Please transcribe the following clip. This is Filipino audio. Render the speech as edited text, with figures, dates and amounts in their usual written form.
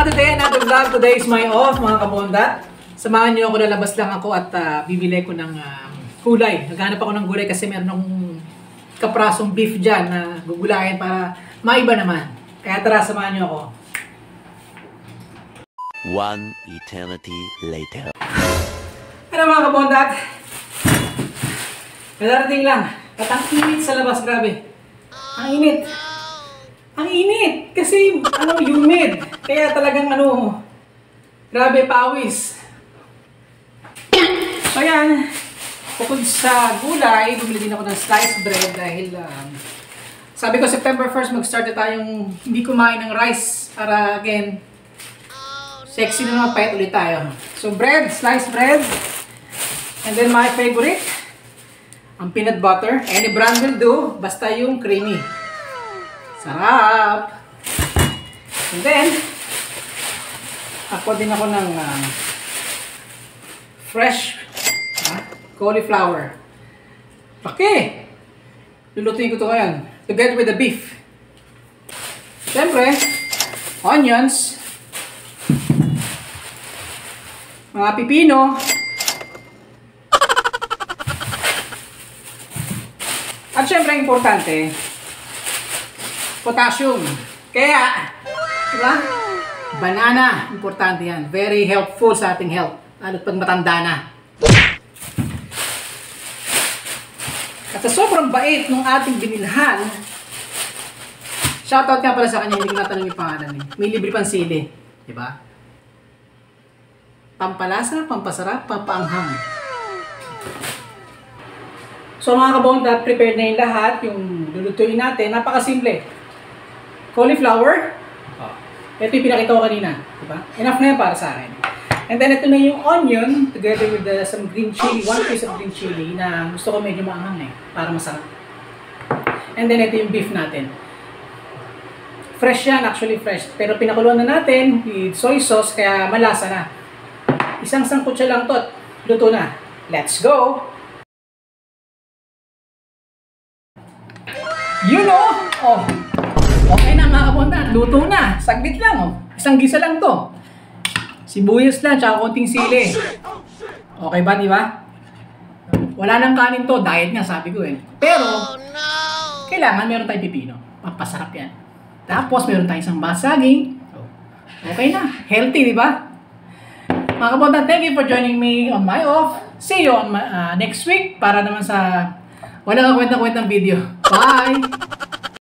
today, another vlog. Today is my off, mga kabondat. Samahan niyo ako, lalabas lang ako at bibili ko ng gulay. Naghanap ako ng gulay kasi meron akong kaprasong beef dyan na gugulayan para maiba naman. Kaya tara, samahan niyo ako. One eternity later. Ano mga kabondat? Nadarating lang. At ang init sa labas, grabe. Ang init. Ang init! Kasi, humid. Kaya talagang, grabe, pawis. So, yan. Bukod sa gulay, bumili din ako ng sliced bread dahil, sabi ko, September 1st, mag-start na tayong hindi kumain ng rice para, again, sexy na naman, payat ulit tayo. So, bread, sliced bread. And then, my favorite, ang peanut butter. Any brand will do, basta yung creamy. Sarap! And then, ako din ako ng fresh cauliflower. Okay! Lulutuin ko ito ngayon. Together with the beef. Siyempre, onions, mga pipino, at siyempre, importante, potassium. Kaya, diba? Banana, importante yan. Very helpful sa ating health. Lalo pag matanda na. At sa sobrang bait ng ating binilhan, shoutout nga pala sa kanya, hindi ko natanong yung pangalan eh. May libre pang sili. Diba? Pampalasa, pampasarap, pampaanghang. So mga kabondat, prepared na yung lahat. Yung lulutuin natin, napakasimple. Cauliflower. Ito yung pinakita ko kanina. Diba? Enough na yan para sa akin. And then ito na yung onion together with some green chili. 1 piece of green chili na gusto ko medyo maanghang para masarap. And then ito yung beef natin. Fresh yan, actually fresh. Pero pinakuluan na natin with soy sauce kaya malasa na. Isang sangkutsa lang to. Luto na. Let's go! Oh! Okay na mga kabondat, luto na. Saglit lang Isang gisa lang to. Sibuyas lang, tsaka konting sili. Okay ba, di ba? Wala nang kanin to, diet nga sabi ko Pero, kailangan meron tayong pipino. Pampasarap yan. Tapos meron tayong isang basaging. Okay na, healthy, di ba? Mga kabondat, thank you for joining me on my off. See you on my, next week para naman sa walang kwentang video. Bye!